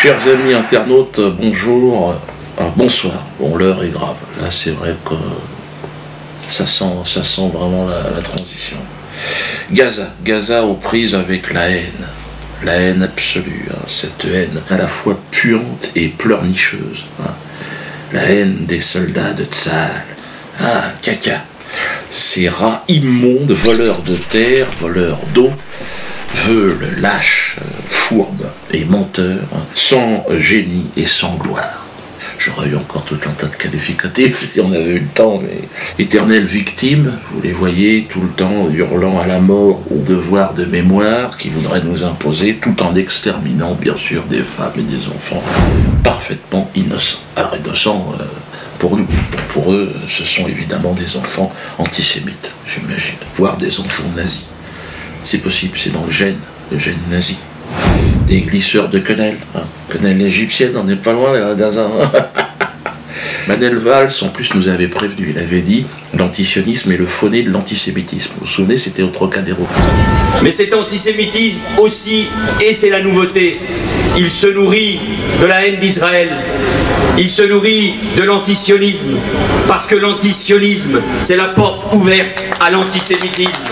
Chers amis internautes, bonjour, bonsoir. Bon, l'heure est grave. Là, c'est vrai que ça sent vraiment la transition. Gaza aux prises avec la haine absolue, hein, cette haine à la fois puante et pleurnicheuse. Hein. La haine des soldats de Tsahal. Ah, caca. Ces rats immondes, voleurs de terre, voleurs d'eau, veules, lâches, fourbes et menteurs, hein, sans génie et sans gloire. J'aurais eu encore tout un tas de qualificatifs si on avait eu le temps, mais éternelles victimes, vous les voyez tout le temps hurlant à la mort au devoir de mémoire qui voudrait nous imposer, tout en exterminant bien sûr des femmes et des enfants parfaitement innocents. Alors innocents pour nous, pour eux, ce sont évidemment des enfants antisémites, j'imagine, voire des enfants nazis. C'est possible, c'est dans le gène nazi. Des glisseurs de quenelle, hein. Quenelle égyptienne, on n'est pas loin, les Gaza. Manel Valls, en plus, nous avait prévenu, il avait dit l'antisionisme est le fauné de l'antisémitisme. Vous vous souvenez, c'était au Trocadéro. Mais cet antisémitisme aussi, et c'est la nouveauté, il se nourrit de la haine d'Israël. Il se nourrit de l'antisionisme, parce que l'antisionisme, c'est la porte ouverte à l'antisémitisme.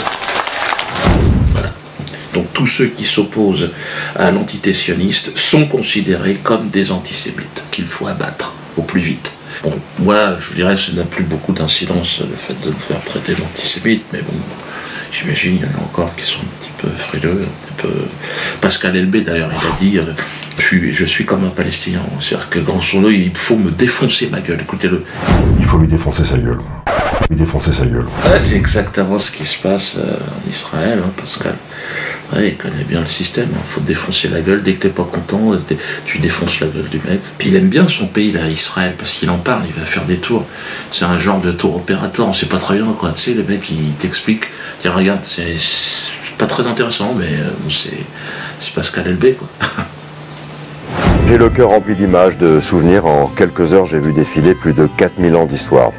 Donc tous ceux qui s'opposent à l'entité sioniste sont considérés comme des antisémites, qu'il faut abattre au plus vite. Bon, moi, je dirais que ça n'a plus beaucoup d'incidence, le fait de me faire traiter d'antisémite, mais bon, j'imagine qu'il y en a encore qui sont un petit peu frileux, un petit peu... Pascal Elbé, d'ailleurs, il a dit je suis comme un Palestinien, c'est-à-dire que grosso modo, il faut me défoncer ma gueule, écoutez-le. Il faut lui défoncer sa gueule. Lui défoncer sa gueule. Ah, c'est exactement ce qui se passe en Israël, hein, Pascal. Ouais, il connaît bien le système, il faut défoncer la gueule, dès que t'es pas content, tu défonces la gueule du mec. Puis il aime bien son pays, là, Israël, parce qu'il en parle, il va faire des tours. C'est un genre de tour opératoire, on sait pas très bien quoi, tu sais, les mecs ils t'expliquent, tiens regarde, c'est pas très intéressant, mais c'est Pascal Elbé, quoi. J'ai le cœur rempli d'images, de souvenirs. En quelques heures, j'ai vu défiler plus de 4000 ans d'histoire.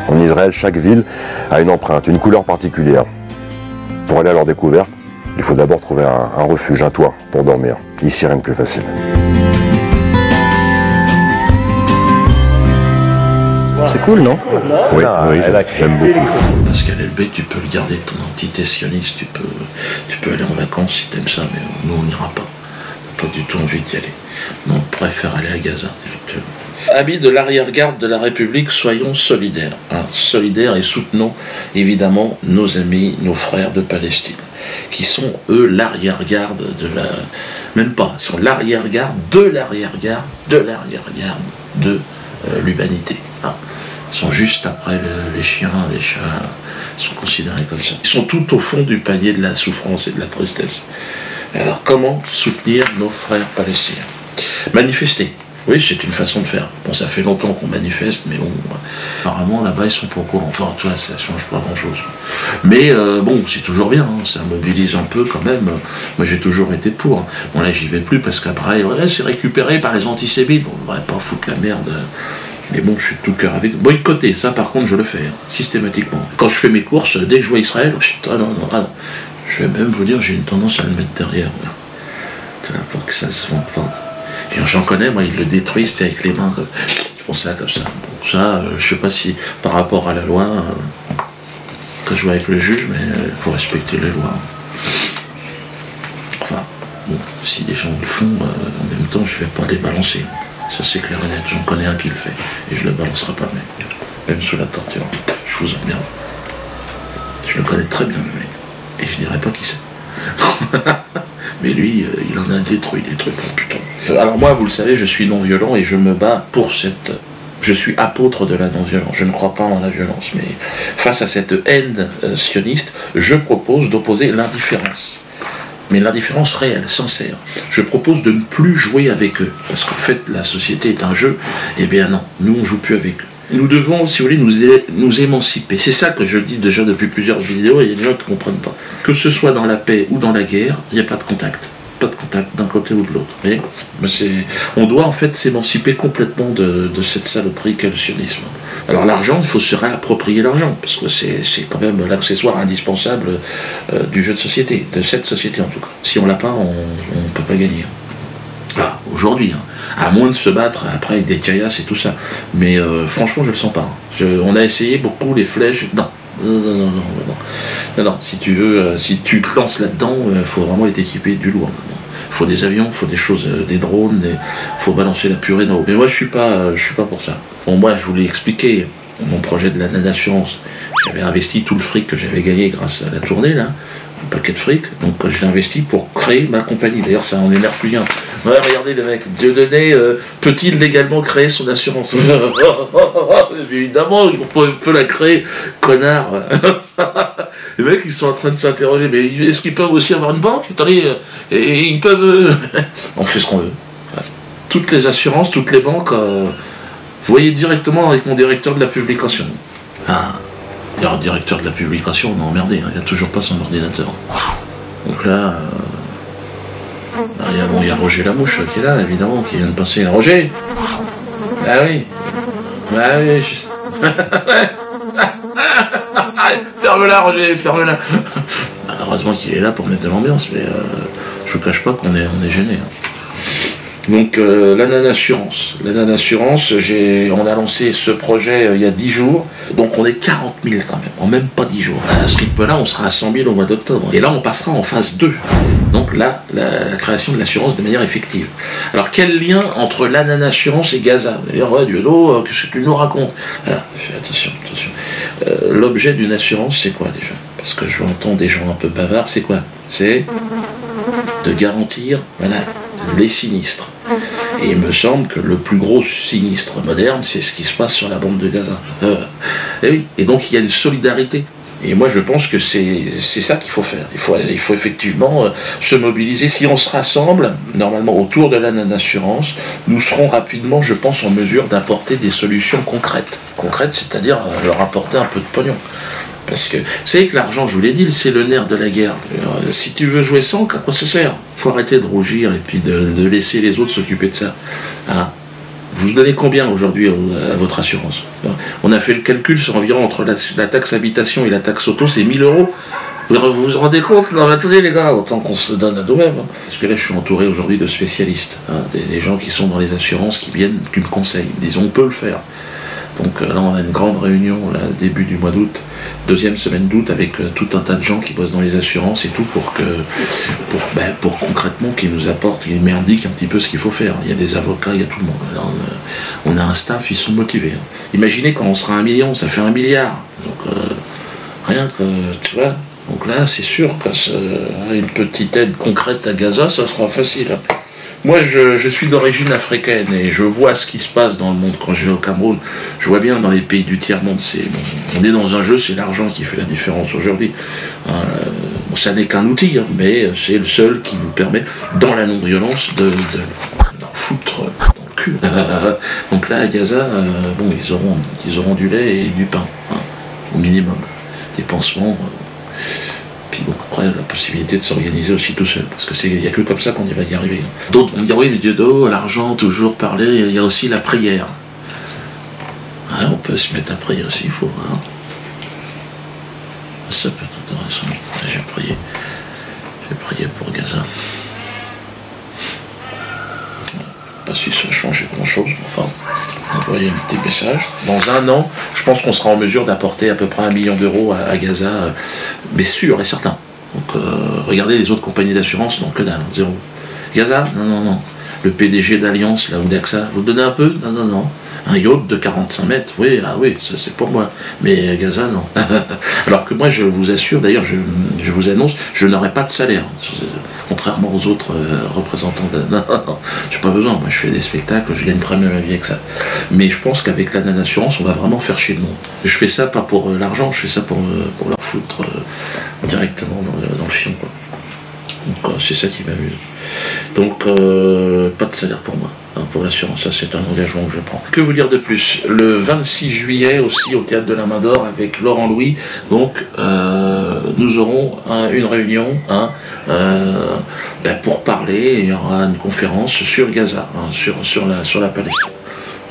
En Israël, chaque ville a une empreinte, une couleur particulière. Pour aller à leur découverte, il faut d'abord trouver un refuge, un toit pour dormir. Ici, rien de plus facile. C'est cool, non? Oui, j'aime beaucoup. Pascal Elbé, tu peux le garder, ton entité sioniste, tu peux aller en vacances si t'aimes ça, mais nous on n'ira pas. Pas du tout envie d'y aller. On préfère aller à Gaza, effectivement. Amis de l'arrière-garde de la République, soyons solidaires. Hein, solidaires et soutenons évidemment nos amis, nos frères de Palestine, qui sont eux l'arrière-garde de la... Même pas, ils sont l'arrière-garde de l'arrière-garde de l'arrière-garde de l'humanité. Hein. Ils sont juste après les chiens, les chats, ils sont considérés comme ça. Ils sont tout au fond du panier de la souffrance et de la tristesse. Alors comment soutenir nos frères palestiniens? Manifester. Oui, c'est une façon de faire. Bon, ça fait longtemps qu'on manifeste, mais bon, apparemment là-bas ils sont pas au courant. Enfin, toi, ça change pas grand-chose. Mais bon, c'est toujours bien, hein, ça mobilise un peu quand même. Moi, j'ai toujours été pour. Bon, là, j'y vais plus parce qu'après, ouais, c'est récupéré par les antisémites. Bon, on va pas foutre la merde. Mais bon, je suis de tout cœur avec. Boycotter, ça par contre, je le fais, hein, systématiquement. Quand je fais mes courses, dès que je vois Israël, putain, non. Je vais même vous dire, j'ai une tendance à le mettre derrière. Pour que ça se vende pas. J'en connais, moi, ils le détruisent avec les mains. Ils font ça comme ça. Bon, ça, je sais pas si par rapport à la loi, que je vois avec le juge, mais il faut respecter les lois. Enfin, bon, si les gens le font, en même temps, je vais pas les balancer. Ça, c'est clair et net. J'en connais un qui le fait. Et je le balancerai pas, même sous la torture. Je vous emmerde. Je le connais très bien, le mec. Et je dirais pas qui c'est. Mais lui, il en a détruit des trucs, oh putain. Alors moi, vous le savez, je suis non-violent et je me bats pour cette... Je suis apôtre de la non-violence. Je ne crois pas en la violence. Mais face à cette haine sioniste, je propose d'opposer l'indifférence. Mais l'indifférence réelle, sincère. Je propose de ne plus jouer avec eux. Parce qu'en fait, la société est un jeu. Eh bien non, nous on ne joue plus avec eux. Nous devons, si vous voulez, nous émanciper. C'est ça que je dis déjà depuis plusieurs vidéos et il y a des gens qui ne comprennent pas. Que ce soit dans la paix ou dans la guerre, il n'y a pas de contact. Pas de contact d'un côté ou de l'autre. Mais on doit en fait s'émanciper complètement de cette saloperie qu'est le sionisme. Alors l'argent, il faut se réapproprier l'argent, parce que c'est quand même l'accessoire indispensable du jeu de société, de cette société en tout cas. Si on l'a pas, on ne peut pas gagner. Ah, aujourd'hui, hein. À moins de se battre après avec des caillasses et tout ça. Mais franchement, je le sens pas. Hein. On a essayé beaucoup les flèches. Non. Non, si tu veux, si tu te lances là-dedans, il faut vraiment être équipé du lourd. Il faut des avions, il faut des choses, des drones, il faut balancer la purée d'en haut. Mais moi, je suis pas pour ça. Bon, moi, je vous l'ai expliqué, mon projet de la assurance. J'avais investi tout le fric que j'avais gagné grâce à la tournée, là, un paquet de fric. Donc, je l'ai investi pour créer ma compagnie. D'ailleurs, ça en énerve plus bien. Ouais, regardez le mec, Dieudonné peut-il légalement créer son assurance? Évidemment, on peut la créer, connard. Les mecs, ils sont en train de s'interroger, mais est-ce qu'ils peuvent aussi avoir une banque? Attendez, et ils peuvent... On fait ce qu'on veut. Toutes les assurances, toutes les banques, vous voyez directement avec mon directeur de la publication. Ah, le directeur de la publication, on a emmerdé, hein, il n'a toujours pas son ordinateur. Donc là... il y a Roger Lamouche qui est là, évidemment, qui vient de passer. Roger! Ah oui! Ah oui! Ferme-la, Roger, ferme-la! Heureusement qu'il est là pour mettre de l'ambiance, mais je vous cache pas qu'on est gêné. Donc, la assurance. La assurance, on a lancé ce projet il y a 10 jours, donc on est 40 000 quand même, en même pas 10 jours. À ce rythme-là, on sera à 100 000 au mois d'octobre. Et là, on passera en phase 2. Donc là, la création de l'assurance de manière effective. Alors, quel lien entre l'assurance et Gaza? Vous allez dire, ouais, Dieudo, qu'est-ce que tu nous racontes? Voilà, attention. L'objet d'une assurance, c'est quoi déjà? Parce que j'entends des gens un peu bavards, c'est quoi? C'est de garantir, voilà, les sinistres. Et il me semble que le plus gros sinistre moderne, c'est ce qui se passe sur la bande de Gaza. Et oui, et donc il y a une solidarité. Et moi je pense que c'est ça qu'il faut faire. Il faut effectivement se mobiliser. Si on se rassemble, normalement autour de la assurance, nous serons rapidement, je pense, en mesure d'apporter des solutions concrètes. Concrètes, c'est-à-dire leur apporter un peu de pognon. Parce que, vous savez que l'argent, je vous l'ai dit, c'est le nerf de la guerre. Alors, si tu veux jouer sans, à quoi ça sert? Il faut arrêter de rougir et puis de laisser les autres s'occuper de ça. Ah. Vous donnez combien aujourd'hui à votre assurance? On a fait le calcul sur environ entre la taxe habitation et la taxe auto, c'est 1 000 €. Vous vous rendez compte? Non, attendez les gars, autant qu'on se donne à nous-mêmes. Hein. Parce que là, je suis entouré aujourd'hui de spécialistes, hein, des gens qui sont dans les assurances, qui viennent, qui me conseillent. Ils disent, on peut le faire. Donc là, on a une grande réunion, là, début du mois d'août, deuxième semaine d'août, avec tout un tas de gens qui bossent dans les assurances et tout, pour concrètement qu'ils nous apportent, qu'ils m'indiquent un petit peu ce qu'il faut faire. Il y a des avocats, il y a tout le monde. Là, on a un staff, ils sont motivés. Hein. Imaginez quand on sera 1 million, ça fait 1 milliard. Donc rien que, tu vois. Donc là, c'est sûr qu'une petite aide concrète à Gaza, ça sera facile. Hein. Moi, je suis d'origine africaine et je vois ce qui se passe dans le monde. Quand je vais au Cameroun, je vois bien dans les pays du tiers-monde. On est dans un jeu, c'est l'argent qui fait la différence aujourd'hui. Bon, ça n'est qu'un outil, hein, mais c'est le seul qui nous permet, dans la non-violence, de leur foutre dans le cul. Donc là, à Gaza, bon, ils auront du lait et du pain, hein, au minimum. Des pansements. Puis bon, après, la possibilité de s'organiser aussi tout seul, parce que il n'y a que comme ça qu'on va y arriver. D'autres vont me dire, oui, mais Dieudo, l'argent, toujours parler, il y a aussi la prière. Ouais, on peut se mettre à prier aussi, il faut. Hein. Ça peut être intéressant. J'ai prié pour Gaza. Pas si ça a changé grand-chose, enfin, envoyer un petit message. Dans 1 an, je pense qu'on sera en mesure d'apporter à peu près 1 million d'euros à Gaza, mais sûr et certain. Donc, regardez les autres compagnies d'assurance, non, que dalle, 0. Gaza, non. Le PDG d'Alliance, là, ou d'AXA, vous donnez un peu? Non. Un yacht de 45 mètres, oui, ça c'est pour moi. Mais Gaza, non. Alors que moi, je vous assure, d'ailleurs, je vous annonce, je n'aurai pas de salaire. Contrairement aux autres représentants de... Non, j'ai pas besoin, moi je fais des spectacles, je gagne très bien ma vie avec ça. Mais je pense qu'avec la assurance, on va vraiment faire chier le monde. Je fais ça pas pour l'argent, je fais ça pour leur foutre directement dans le fion, quoi. Donc c'est ça qui m'amuse. Donc pas de salaire pour moi, hein, pour l'assurance, ça c'est un engagement que je prends. Que vous dire de plus? Le 26 juillet aussi au Théâtre de la Main d'Or avec Laurent Louis, donc nous aurons une réunion pour parler, il y aura une conférence sur Gaza, hein, sur la Palestine.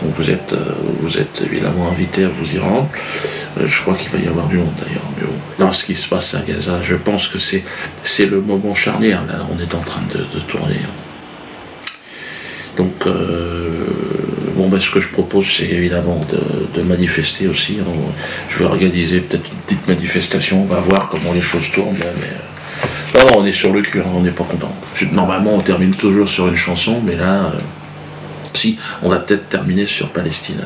Donc vous êtes évidemment invité à vous y rendre. Je crois qu'il va y avoir du monde d'ailleurs. Mais bon, dans ce qui se passe à Gaza, je pense que c'est le moment charnière. Là, on est en train de tourner. Donc, bon, ben, ce que je propose, c'est évidemment de manifester aussi. Je vais organiser peut-être une petite manifestation, on va voir comment les choses tournent. Mais, non, on est sur le cul, hein, on n'est pas content. Normalement, on termine toujours sur une chanson, mais là, si, on va peut-être terminer sur Palestine.